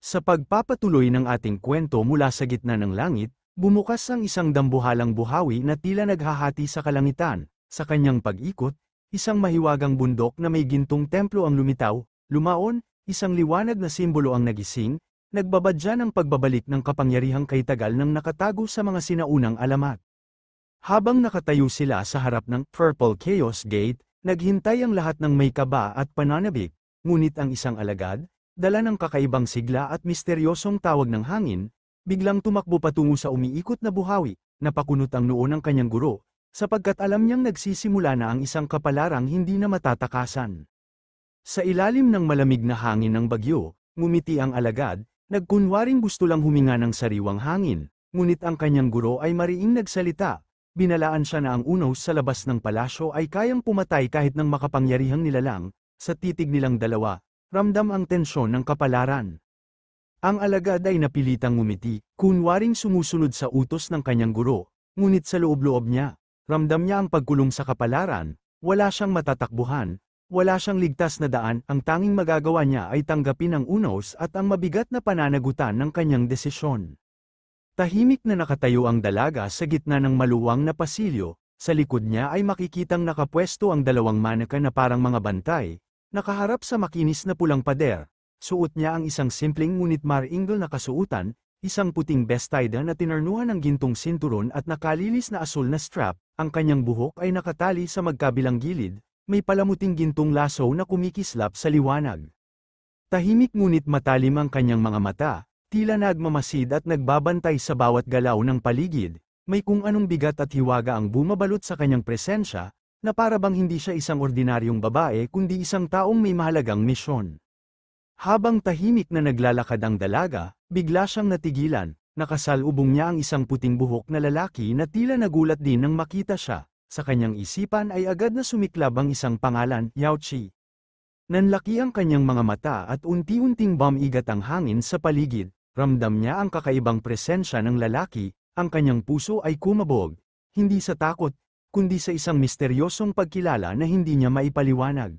Sa pagpapatuloy ng ating kwento mula sa gitna ng langit, bumukas ang isang dambuhalang buhawi na tila naghahati sa kalangitan. Sa kanyang pag-ikot, isang mahiwagang bundok na may gintong templo ang lumitaw, lumaon, isang liwanag na simbolo ang nagising, nagbabadya ng pagbabalik ng kapangyarihang kaitagal ng nakatago sa mga sinaunang alamat. Habang nakatayo sila sa harap ng Purple Chaos Gate, naghintay ang lahat ng may kaba at pananabik, ngunit ang isang alagad, dala ng kakaibang sigla at misteryosong tawag ng hangin, biglang tumakbo patungo sa umiikot na buhawi, napakunot ang noo ng kanyang guro, sapagkat alam niyang nagsisimula na ang isang kapalarang hindi na matatakasan. Sa ilalim ng malamig na hangin ng bagyo, ngumiti ang alagad, nagkunwaring gusto lang huminga ng sariwang hangin, ngunit ang kanyang guro ay mariing nagsalita, binalaan siya na ang unos sa labas ng palasyo ay kayang pumatay kahit ng makapangyarihang nilalang, sa titig nilang dalawa. Ramdam ang tensyon ng kapalaran. Ang alagad ay napilitang ngumiti, kunwaring sumusunod sa utos ng kanyang guro, ngunit sa loob-loob niya, ramdam niya ang pagkulong sa kapalaran, wala siyang matatakbuhan, wala siyang ligtas na daan, ang tanging magagawa niya ay tanggapin ang unos at ang mabigat na pananagutan ng kanyang desisyon. Tahimik na nakatayo ang dalaga sa gitna ng maluwang na pasilyo, sa likod niya ay makikitang nakapwesto ang dalawang manaka na parang mga bantay. Nakaharap sa makinis na pulang pader, suot niya ang isang simpleng ngunit maringal na kasuutan, isang puting bestida na tinarnuhan ng gintong sinturon at nakalilis na asul na strap, ang kanyang buhok ay nakatali sa magkabilang gilid, may palamuting gintong laso na kumikislap sa liwanag. Tahimik ngunit matalim ang kanyang mga mata, tila nagmamasid at nagbabantay sa bawat galaw ng paligid, may kung anong bigat at hiwaga ang bumabalot sa kanyang presensya, na para bang hindi siya isang ordinaryong babae kundi isang taong may mahalagang misyon. Habang tahimik na naglalakad ang dalaga, bigla siyang natigilan, nakasalubong niya ang isang puting buhok na lalaki na tila nagulat din nang makita siya, sa kanyang isipan ay agad na sumiklab ang isang pangalan, Yao Qi. Nanlaki ang kanyang mga mata at unti-unting bumigat ang hangin sa paligid, ramdam niya ang kakaibang presensya ng lalaki, ang kanyang puso ay kumabog, hindi sa takot, kundi sa isang misteryosong pagkilala na hindi niya maipaliwanag.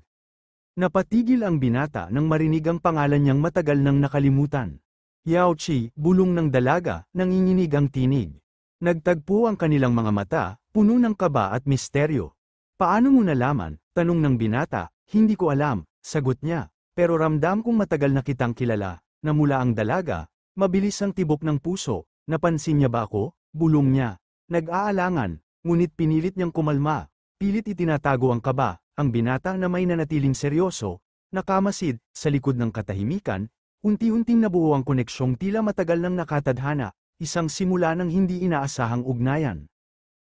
Napatigil ang binata nang marinig ang pangalan niyang matagal nang nakalimutan. Yao Qi, bulong ng dalaga, nanginginig ang tinig. Nagtagpo ang kanilang mga mata, puno ng kaba at misteryo. Paano mo nalaman? Tanong ng binata. Hindi ko alam, sagot niya. Pero ramdam kong matagal na kitang kilala. Namula ang dalaga, mabilis ang tibok ng puso. Napansin niya ba ako? Bulong niya. Nag-aalangan. Ngunit pinilit niyang kumalma, pilit itinatago ang kaba, ang binata na may nanatiling seryoso, nakamasid, sa likod ng katahimikan, unti-unting nabuo ang koneksyong tila matagal nang nakatadhana, isang simula ng hindi inaasahang ugnayan.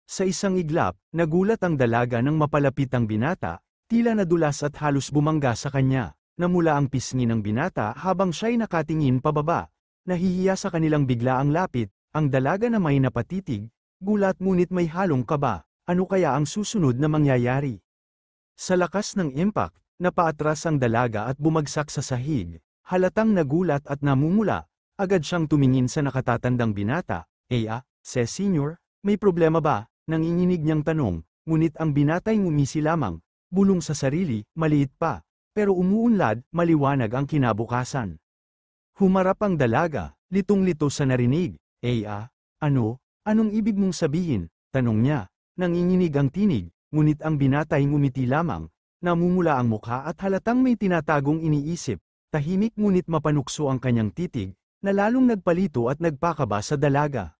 Sa isang iglap, nagulat ang dalaga nang mapalapit ang binata, tila nadulas at halos bumangga sa kanya, namula ang pisngi ng binata habang siya'y nakatingin pababa, nahihiya sa kanilang bigla ang lapit, ang dalaga na may napatitig, gulat ngunit may halong kaba, ano kaya ang susunod na mangyayari? Sa lakas ng impact, napaatras ang dalaga at bumagsak sa sahig, halatang nagulat at namumula, agad siyang tumingin sa nakatatandang binata, Senior, may problema ba? Nanginginig niyang tanong, ngunit ang binata'y ngumisi lamang, bulong sa sarili, maliit pa, pero umuunlad, maliwanag ang kinabukasan. Humarap ang dalaga, litong-lito sa narinig, ano? Anong ibig mong sabihin? Tanong niya. Nanginginig ang tinig, ngunit ang binata'y ngumiti lamang, namumula ang mukha at halatang may tinatagong iniisip, tahimik ngunit mapanukso ang kanyang titig, na lalong nagpalito at nagpakaba sa dalaga.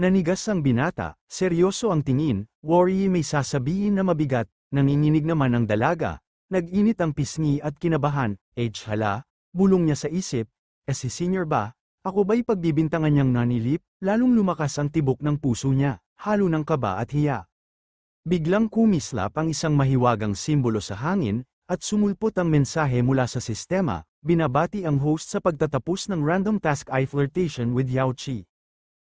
Nanigas ang binata, seryoso ang tingin, worry may sasabihin na mabigat, nanginginig naman ang dalaga, nag-init ang pisngi at kinabahan, hala, bulong niya sa isip, si Senior ba? Ako ba'y pagbibintangan niyang nanilip, lalong lumakas ang tibok ng puso niya, halo ng kaba at hiya. Biglang kumislap ang isang mahiwagang simbolo sa hangin, at sumulpot ang mensahe mula sa sistema, binabati ang host sa pagtatapos ng random task flirtation with Yao Qi.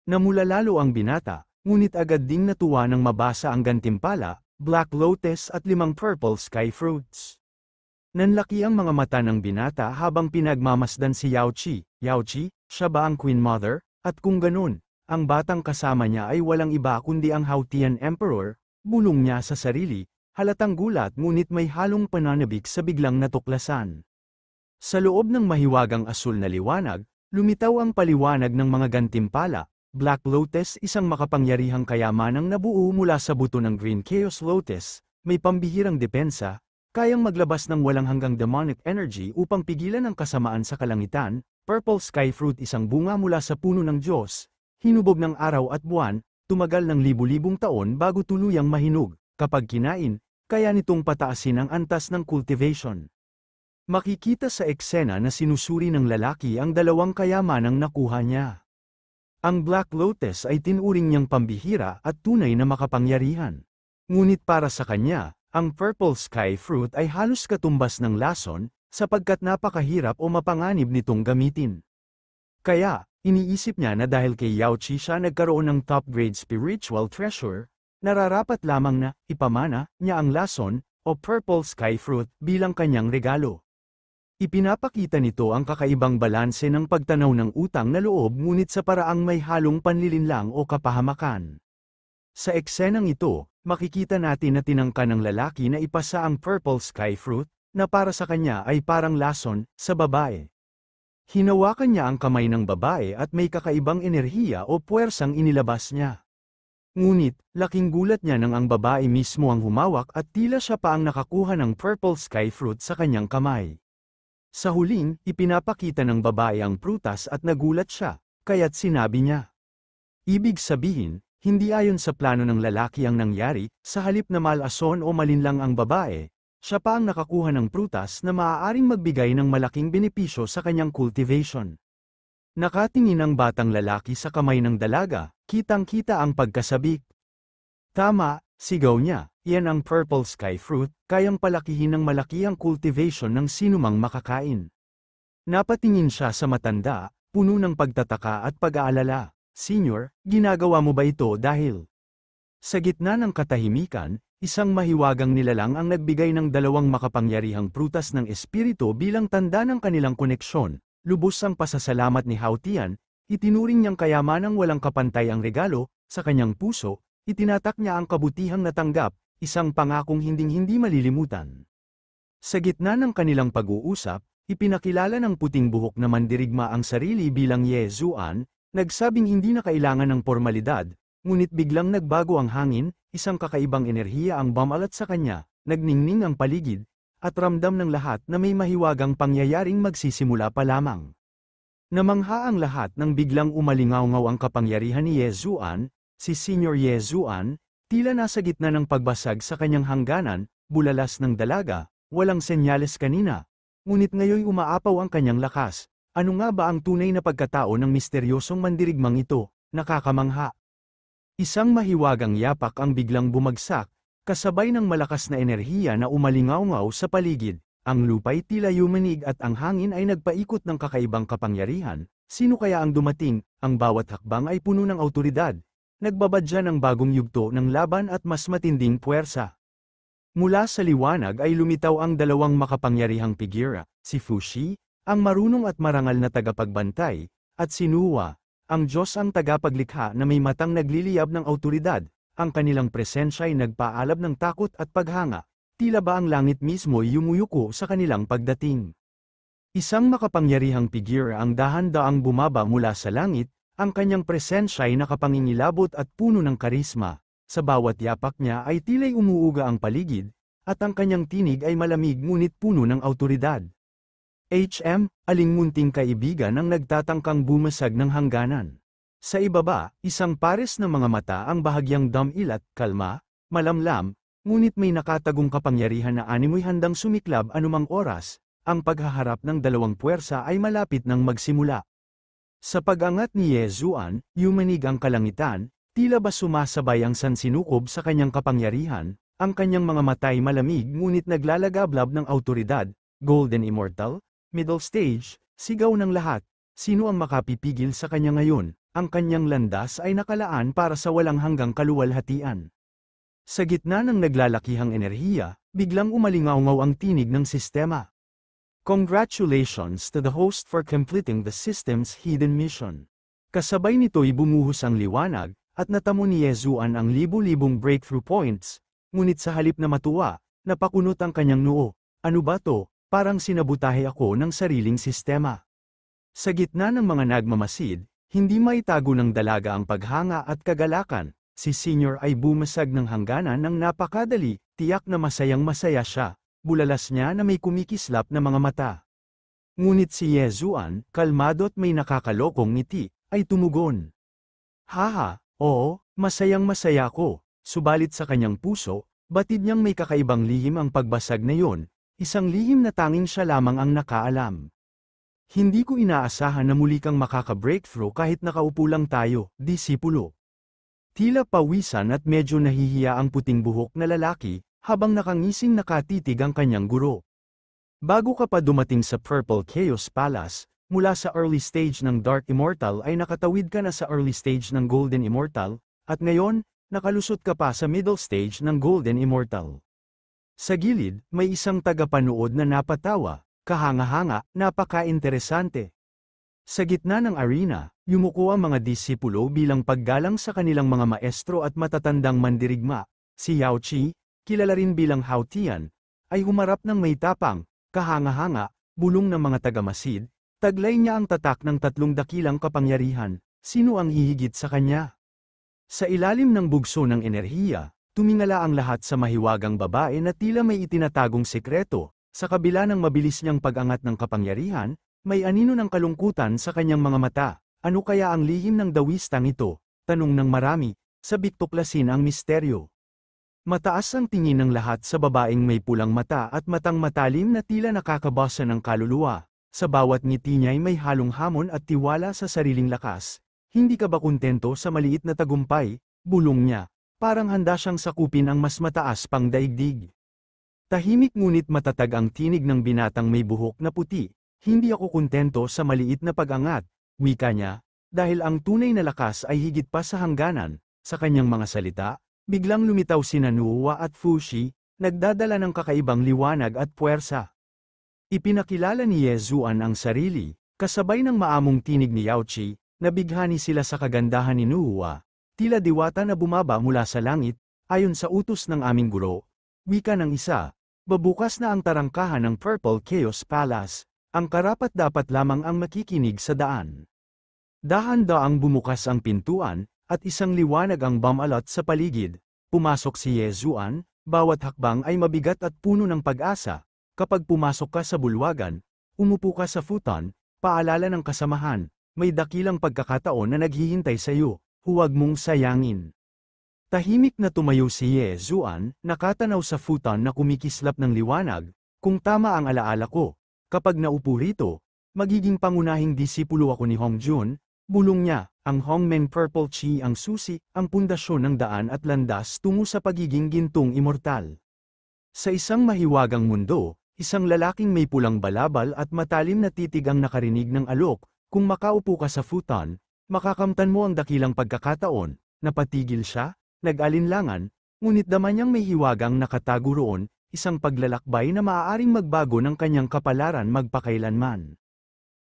Namula lalo ang binata, ngunit agad ding natuwa nang mabasa ang gantimpala, Black Lotus at 5 purple sky fruits. Nanlaki ang mga mata ng binata habang pinagmamasdan si Yao Qi. Yao Qi, siya ba ang Queen Mother? At kung ganun, ang batang kasama niya ay walang iba kundi ang Hautian Emperor, bulong niya sa sarili, halatang gulat ngunit may halong pananabik sa biglang natuklasan. Sa loob ng mahiwagang asul na liwanag, lumitaw ang paliwanag ng mga gantimpala. Black Lotus, isang makapangyarihang kayamanang nabuo mula sa buto ng Green Chaos Lotus, may pambihirang depensa, kayang maglabas ng walang hanggang demonic energy upang pigilan ang kasamaan sa kalangitan. Purple Sky Fruit, isang bunga mula sa puno ng Diyos, hinubog ng araw at buwan, tumagal ng libu-libong taon bago tuluyang mahinog. Kapag kinain, kaya nitong pataasin ang antas ng cultivation. Makikita sa eksena na sinusuri ng lalaki ang dalawang kayamanang nakuha niya. Ang Black Lotus ay tinuring niyang pambihira at tunay na makapangyarihan. Ngunit para sa kanya, ang Purple Sky Fruit ay halos katumbas ng lason, sapagkat napakahirap o mapanganib nitong gamitin. Kaya, iniisip niya na dahil kay Yao Qi siya nagkaroon ng top-grade spiritual treasure, nararapat lamang na ipamana niya ang lason o Purple Sky Fruit bilang kanyang regalo. Ipinapakita nito ang kakaibang balanse ng pagtanaw ng utang na loob ngunit sa paraang may halong panlilinlang o kapahamakan. Sa eksenang ito, makikita natin na tinangka ng lalaki na ipasa ang Purple Sky Fruit, na para sa kanya ay parang lason, sa babae. Hinawakan niya ang kamay ng babae at may kakaibang enerhiya o puwersang inilabas niya. Ngunit, laking gulat niya nang ang babae mismo ang humawak at tila siya pa ang nakakuha ng Purple Sky Fruit sa kanyang kamay. Sa huling, ipinapakita ng babae ang prutas at nagulat siya, kaya't sinabi niya. Ibig sabihin, hindi ayon sa plano ng lalaki ang nangyari, sa halip na malason o malinlang ang babae, siya pa ang nakakuha ng prutas na maaaring magbigay ng malaking benepisyo sa kanyang cultivation. Nakatingin ang batang lalaki sa kamay ng dalaga, kitang-kita ang pagkasabik. Tama, sigaw niya, yan ang Purple Sky Fruit, kayang palakihin ng malaki ang cultivation ng sinumang makakain. Napatingin siya sa matanda, puno ng pagtataka at pag-aalala. Senior, ginagawa mo ba ito dahil? Sa gitna ng katahimikan, isang mahiwagang nilalang ang nagbigay ng dalawang makapangyarihang prutas ng espiritu bilang tanda ng kanilang koneksyon. Lubos ang pasasalamat ni Hao Tian, itinuring niyang kayamanang walang kapantay ang regalo, sa kanyang puso, itinatak niya ang kabutihang natanggap, isang pangakong hinding-hindi malilimutan. Sa gitna ng kanilang pag-uusap, ipinakilala ng puting buhok na mandirigma ang sarili bilang Ye Zuan, nagsabing hindi na kailangan ng formalidad, ngunit biglang nagbago ang hangin, isang kakaibang enerhiya ang bumalat sa kanya, nagningning ang paligid, at ramdam ng lahat na may mahiwagang pangyayaring magsisimula pa lamang. Namangha ang lahat nang biglang umalingaw-ngaw ang kapangyarihan ni Ye Zuan, si Senior Ye Zuan, tila nasa gitna ng pagbasag sa kanyang hangganan, bulalas ng dalaga, walang senyales kanina. Ngunit ngayoy umaapaw ang kanyang lakas. Ano nga ba ang tunay na pagkatao ng misteryosong mandirigmang ito? Nakakamangha. Isang mahiwagang yapak ang biglang bumagsak, kasabay ng malakas na enerhiya na umalingaw-ngaw sa paligid. Ang lupa'y tila yumanig at ang hangin ay nagpaikot ng kakaibang kapangyarihan. Sino kaya ang dumating? Ang bawat hakbang ay puno ng awtoridad. Nagbabadya ng bagong yugto ng laban at mas matinding puwersa. Mula sa liwanag ay lumitaw ang dalawang makapangyarihang figura, si Fushi, ang marunong at marangal na tagapagbantay, at si Nuwa, ang Diyos ang tagapaglikha na may matang nagliliyab ng awtoridad. Ang kanilang presensya ay nagpaalab ng takot at paghanga, tila ba ang langit mismo ay yumuyuko sa kanilang pagdating. Isang makapangyarihang figura ang dahan-daang bumaba mula sa langit, ang kanyang presensya ay nakapangingilabot at puno ng karisma. Sa bawat yapak niya ay tila'y umuuga ang paligid, at ang kanyang tinig ay malamig ngunit puno ng awtoridad. Aling munting kaibigan ang nagtatangkang bumasag ng hangganan. Sa ibaba, isang pares ng mga mata ang bahagyang damilat, kalma, malamlam, ngunit may nakatagong kapangyarihan na animoy handang sumiklab anumang oras, ang paghaharap ng dalawang puwersa ay malapit nang magsimula. Sa pag-angat ni Ye Zuan, yumanig ang kalangitan, tila ba sumasabay ang sansinukob sa kanyang kapangyarihan, ang kanyang mga matay malamig ngunit naglalagablab ng awtoridad. Golden Immortal, Middle Stage, sigaw ng lahat, sino ang makapipigil sa kanya ngayon? Ang kanyang landas ay nakalaan para sa walang hanggang kaluwalhatian. Sa gitna ng naglalakihang enerhiya, biglang umalingaw-ngaw ang tinig ng sistema. Congratulations to the host for completing the system's hidden mission. Kasabay nito'y bumuhos ang liwanag, at natamo ni Ye Zuan ang libu-libong breakthrough points, ngunit sa halip na matuwa, napakunot ang kanyang noo. Ano ba to? parang sinabutahe ako ng sariling sistema. Sa gitna ng mga nagmamasid, hindi maitago ng dalaga ang paghanga at kagalakan. Si Senior ay bumasag ng hangganan ng napakadali, tiyak na masayang masaya siya, bulalas niya na may kumikislap na mga mata. Ngunit si Yezuan, kalmado at may nakakalokong ngiti, ay tumugon. Haha, oo, masayang masaya ko, subalit sa kanyang puso, batid niyang may kakaibang lihim ang pagbasag na yon, isang lihim na tanging siya lamang ang nakaalam. Hindi ko inaasahan na muli kang makaka-breakthrough kahit nakaupo lang tayo, disipulo. Tila pawisan at medyo nahihiya ang puting buhok na lalaki, habang nakangising nakatitig ang kanyang guro. Bago ka pa dumating sa Purple Chaos Palace, mula sa early stage ng Dark Immortal ay nakatawid ka na sa early stage ng Golden Immortal, at ngayon, nakalusot ka pa sa middle stage ng Golden Immortal. Sa gilid, may isang tagapanood na napatawa, kahanga-hanga, napaka-interesante. Sa gitna ng arena, yumuko ang mga disipulo bilang paggalang sa kanilang mga maestro at matatandang mandirigma. Si Yao Qi, kilala rin bilang Hao Tian, ay humarap ng may tapang, kahanga-hanga, bulong ng mga tagamasid, taglay niya ang tatak ng tatlong dakilang kapangyarihan, sino ang hihigit sa kanya? Sa ilalim ng bugso ng enerhiya, tumingala ang lahat sa mahiwagang babae na tila may itinatagong sekreto, sa kabila ng mabilis niyang pag-angat ng kapangyarihan, may anino ng kalungkutan sa kanyang mga mata. Ano kaya ang lihim ng dawistang ito? Tanong ng marami, sabik tuklasin ang misteryo. Mataas ang tingin ng lahat sa babaeng may pulang mata at matang matalim na tila nakakabasa ng kaluluwa. Sa bawat ngiti niya'y may halong hamon at tiwala sa sariling lakas. Hindi ka ba kontento sa maliit na tagumpay? Bulong niya. Parang handa siyang sakupin ang mas mataas pang daigdig. Tahimik ngunit matatag ang tinig ng binatang may buhok na puti. Hindi ako kontento sa maliit na pag-angat, wika niya, dahil ang tunay na lakas ay higit pa sa hangganan. Sa kanyang mga salita, biglang lumitaw sina Nuwa at Fushi, nagdadala ng kakaibang liwanag at puwersa. Ipinakilala ni Yezuan ang sarili, kasabay ng maamong tinig ni Yao Qi, nabighani sila sa kagandahan ni Nuwa, tila diwata na bumaba mula sa langit, ayon sa utos ng aming guro, wika ng isa, babukas na ang tarangkahan ng Purple Chaos Palace. Ang karapat-dapat lamang ang makikinig sa daan. Dahan-daang bumukas ang pintuan, at isang liwanag ang bumalot sa paligid. Pumasok si Yezuan, bawat hakbang ay mabigat at puno ng pag-asa. Kapag pumasok ka sa bulwagan, umupo ka sa futon, paalala ng kasamahan, may dakilang pagkakataon na naghihintay sa iyo, huwag mong sayangin. Tahimik na tumayo si Yezuan, nakatanaw sa futon na kumikislap ng liwanag, kung tama ang alaala ko. Kapag naupo rito, magiging pangunahing disipulo ako ni Hongjun, bulong niya, ang Hongmeng Purple Chi ang susi, ang pundasyon ng daan at landas tungo sa pagiging gintong immortal. Sa isang mahiwagang mundo, isang lalaking may pulang balabal at matalim na titig ang nakarinig ng alok, kung makaupo ka sa futon, makakamtan mo ang dakilang pagkakataon, napatigil siya, nag-alinlangan, ngunit dama niyang may hiwagang nakatago roon, isang paglalakbay na maaaring magbago ng kanyang kapalaran magpakailanman.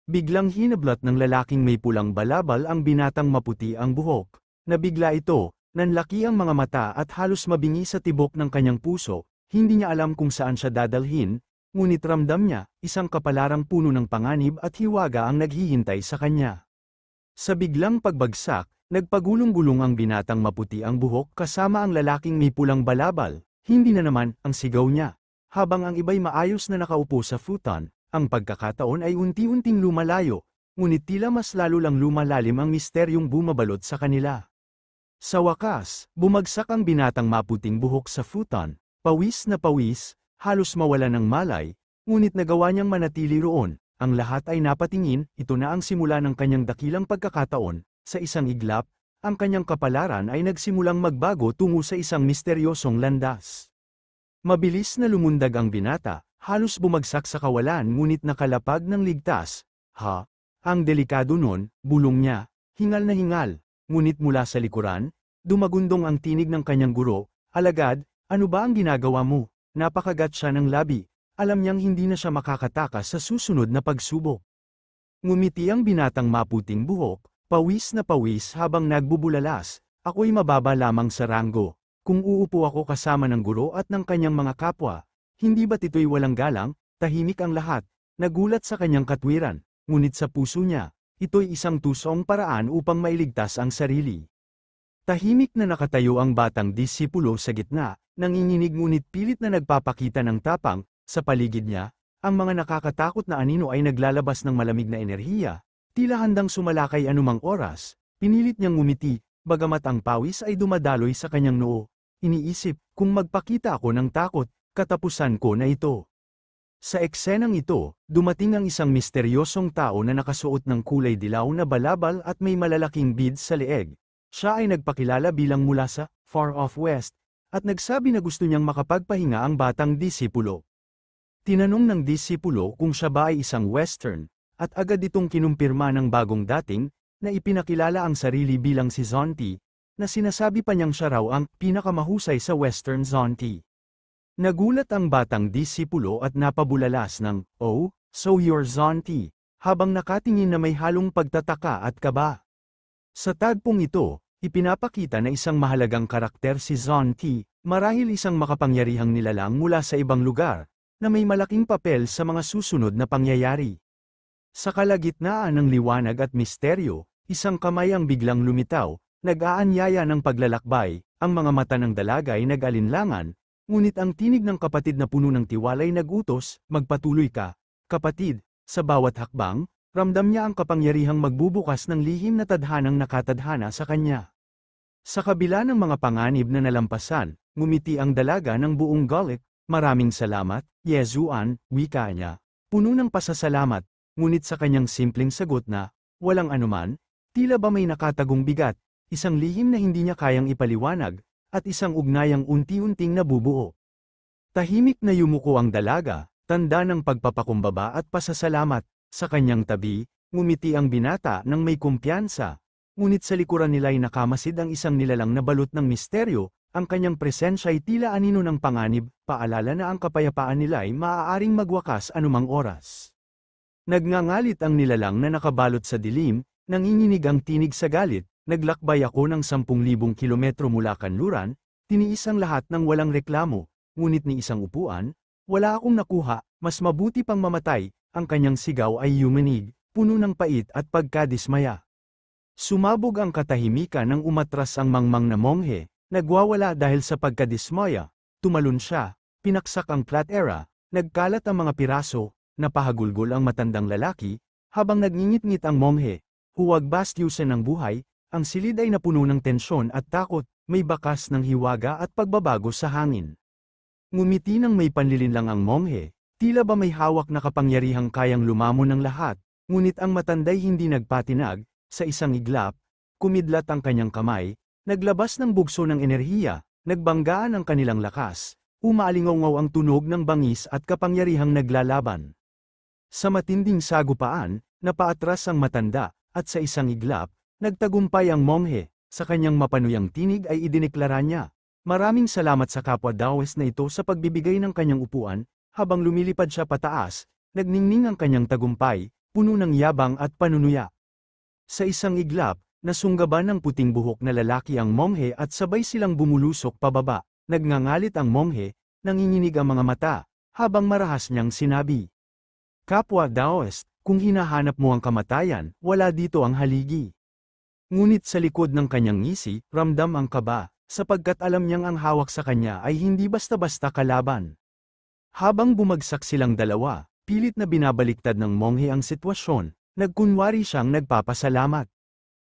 Biglang hinablat ng lalaking may pulang balabal ang binatang maputi ang buhok. Nabigla ito, nanlaki ang mga mata at halos mabingi sa tibok ng kanyang puso, hindi niya alam kung saan siya dadalhin, ngunit ramdam niya, isang kapalarang puno ng panganib at hiwaga ang naghihintay sa kanya. Sa biglang pagbagsak, nagpagulong-gulong ang binatang maputi ang buhok kasama ang lalaking may pulang balabal. Hindi na naman ang sigaw niya. Habang ang iba'y maayos na nakaupo sa futon, ang pagkakataon ay unti-unting lumalayo, ngunit tila mas lalo lang lumalalim ang misteryong bumabalot sa kanila. Sa wakas, bumagsak ang binatang maputing buhok sa futon, pawis na pawis, halos mawala ng malay, ngunit nagawa niyang manatili roon. Ang lahat ay napatingin, ito na ang simula ng kanyang dakilang pagkakataon, sa isang iglap, ang kanyang kapalaran ay nagsimulang magbago tungo sa isang misteryosong landas. Mabilis na lumundag ang binata, halos bumagsak sa kawalan ngunit nakalapag ng ligtas. Ha? Ang delikado nun, bulong niya, hingal na hingal, ngunit mula sa likuran, dumagundong ang tinig ng kanyang guro, alagad, ano ba ang ginagawa mo? Napakagat siya ng labi, alam niyang hindi na siya makakatakas sa susunod na pagsubok. Ngumiti ang binatang maputing buhok, pawis na pawis habang nagbubulalas, ako'y mababa lamang sa ranggo. Kung uupo ako kasama ng guro at ng kanyang mga kapwa, hindi ba't ito'y walang galang? tahimik ang lahat, nagulat sa kanyang katwiran, ngunit sa puso niya, ito'y isang tusong paraan upang mailigtas ang sarili. Tahimik na nakatayo ang batang disipulo sa gitna, nanginginig ngunit pilit na nagpapakita ng tapang, sa paligid niya, ang mga nakakatakot na anino ay naglalabas ng malamig na enerhiya, tila handang sumalakay anumang oras, pinilit niyang ngumiti, bagamat ang pawis ay dumadaloy sa kanyang noo. Iniisip, kung magpakita ako ng takot, katapusan ko na ito. Sa eksenang ito, dumating ang isang misteryosong tao na nakasuot ng kulay dilaw na balabal at may malalaking beads sa leeg. Siya ay nagpakilala bilang mula sa Far Off West, at nagsabi na gusto niyang makapagpahinga ang batang disipulo. Tinanong ng disipulo kung siya ba ay isang Western, at agad itong kinumpirma ng bagong dating, na ipinakilala ang sarili bilang si Zonti, na sinasabi pa niyang siya raw ang pinakamahusay sa Western Zonti. Nagulat ang batang disipulo at napabulalas ng, "Oh, so you're Zonti," habang nakatingin na may halong pagtataka at kaba. Sa tagpong ito, ipinapakita na isang mahalagang karakter si Zonti, marahil isang makapangyarihang nilalang mula sa ibang lugar, na may malaking papel sa mga susunod na pangyayari. Sa kalagitnaan ng liwanag at misteryo, isang kamay ang biglang lumitaw, nag-aanyaya ng paglalakbay, ang mga mata ng dalaga ay nag-alinlangan, ngunit ang tinig ng kapatid na puno ng tiwala ay nag-utos, "Magpatuloy ka, kapatid." Sa bawat hakbang, ramdam niya ang kapangyarihang magbubukas ng lihim na tadhanang nakatadhana sa kanya. Sa kabila ng mga panganib na nalampasan, ngumiti ang dalaga ng buong galit. "Maraming salamat, Yezuan," wika niya. Puno ng pasasalamat, ngunit sa kanyang simpleng sagot na, "Walang anuman," tila ba may nakatagong bigat, isang lihim na hindi niya kayang ipaliwanag, at isang ugnayang unti-unting nabubuo. Tahimik na yumuko ang dalaga, tanda ng pagpapakumbaba at pasasalamat. Sa kanyang tabi, ngumiti ang binata ng may kumpiyansa, ngunit sa likuran nila'y nakamasid ang isang nilalang na balot ng misteryo. Ang kanyang presensya ay tila anino ng panganib, paalala na ang kapayapaan nila ay maaaring magwakas anumang oras. Nagngangalit ang nilalang na nakabalot sa dilim, nanginginig ang tinig sa galit, "Naglakbay ako ng 10,000 kilometro mula kanluran, tiniis ang lahat ng walang reklamo, ngunit ni isang upuan, wala akong nakuha, mas mabuti pang mamatay." Ang kanyang sigaw ay yumanig, puno ng pait at pagkadismaya. Sumabog ang katahimikan nang umatras ang mangmang na monghe. Nagwawala dahil sa pagkadismaya, tumalon siya, pinaksak ang platera, nagkalat ang mga piraso, napahagulgol ang matandang lalaki, habang nagngingit-ngit ang monghe. Huwag bastyusan ng buhay, ang silid ay napuno ng tensyon at takot, may bakas ng hiwaga at pagbabago sa hangin. Ngumiti ng may panlilinlang ang monghe, tila ba may hawak na kapangyarihang kayang lumamon ng lahat, ngunit ang matanday hindi nagpatinag, sa isang iglap, kumidlat ang kanyang kamay, naglabas ng bugso ng enerhiya, nagbanggaan ang kanilang lakas, umaalingaw ang tunog ng bangis at kapangyarihang naglalaban. Sa matinding sagupaan, napaatras ang matanda, at sa isang iglap, nagtagumpay ang monghe, sa kanyang mapanuyang tinig ay idineklara niya, "Maraming salamat sa kapwa Daoist na ito sa pagbibigay ng kanyang upuan." Habang lumilipad siya pataas, nagningning ang kanyang tagumpay, puno ng yabang at panunuya. Sa isang iglap, nasunggaban ng puting buhok na lalaki ang monghe at sabay silang bumulusok pababa. Nagngangalit ang monghe, nanginginig ang mga mata, habang marahas niyang sinabi, "Kapwa Daoist, kung hinahanap mo ang kamatayan, wala dito ang haligi." Ngunit sa likod ng kanyang ngisi, ramdam ang kaba, sapagkat alam niyang ang hawak sa kanya ay hindi basta-basta kalaban. Habang bumagsak silang dalawa, pilit na binabaliktad ng monghe ang sitwasyon, nagkunwari siyang nagpapasalamat.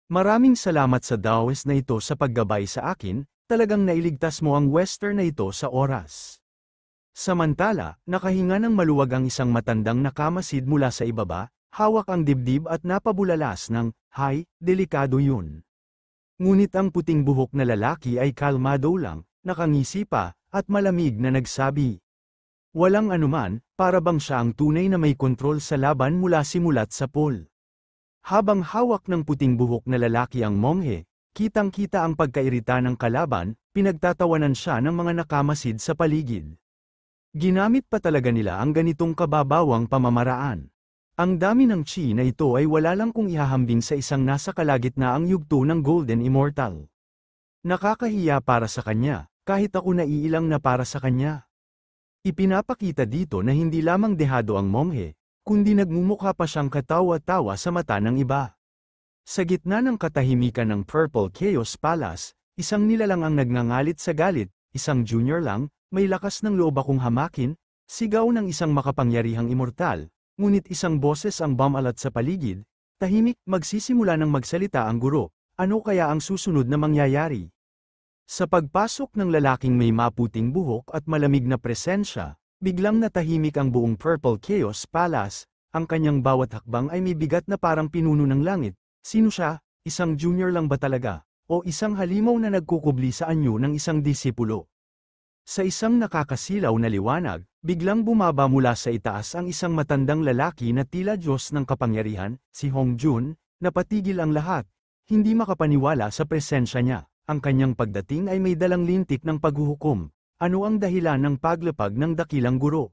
"Maraming salamat sa Daoist na ito sa paggabay sa akin, talagang nailigtas mo ang Western na ito sa oras." Samantala, nakahinga ng maluwag ang isang matandang nakamasid mula sa ibaba, hawak ang dibdib at napabulalas ng, "Hay, delikado yun." Ngunit ang puting buhok na lalaki ay kalmado lang, nakangisi pa, at malamig na nagsabi, "Walang anuman, para bang siya ang tunay na may kontrol sa laban mula simulat sa pool." Habang hawak ng puting buhok na lalaki ang monghe, kitang-kita ang pagkairita ng kalaban, pinagtatawanan siya ng mga nakamasid sa paligid. Ginamit pa talaga nila ang ganitong kababawang pamamaraan. Ang dami ng chi na ito ay wala lang kung ihahambing sa isang nasa kalagitnaang yugto ng Golden Immortal. Nakakahiya para sa kanya, kahit ako naiilang na para sa kanya. Ipinapakita dito na hindi lamang dehado ang monghe, kundi nagmumukha pa siyang katawa-tawa sa mata ng iba. Sa gitna ng katahimikan ng Purple Chaos Palace, isang nilalang ang nagngangalit sa galit, isang junior lang, may lakas ng loob akong hamakin, sigaw ng isang makapangyarihang immortal, ngunit isang boses ang bumalat sa paligid, tahimik, magsisimula ng magsalita ang guro, ano kaya ang susunod na mangyayari? Sa pagpasok ng lalaking may maputing buhok at malamig na presensya, biglang natahimik ang buong Purple Chaos Palace, ang kanyang bawat hakbang ay may bigat na parang pinuno ng langit. Sino siya? Isang junior lang ba talaga? O isang halimaw na nagkukubli sa anyo ng isang disipulo? Sa isang nakakasilaw na liwanag, biglang bumaba mula sa itaas ang isang matandang lalaki na tila Diyos ng kapangyarihan, si Hong Jun, napatigil ang lahat, hindi makapaniwala sa presensya niya. Ang kanyang pagdating ay may dalang lintik ng paghuhukom. Ano ang dahilan ng paglapag ng dakilang guro?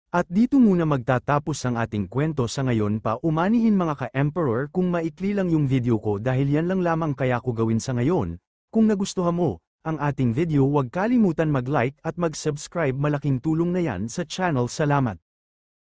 At dito muna magtatapos ang ating kwento sa ngayon pa umanihin mga ka-Emperor kung maikli lang yung video ko dahil yan lang lamang kaya ko gawin sa ngayon. Kung nagustuhan mo ang ating video huwag kalimutan mag-like at mag-subscribe malaking tulong na yan sa channel. Salamat.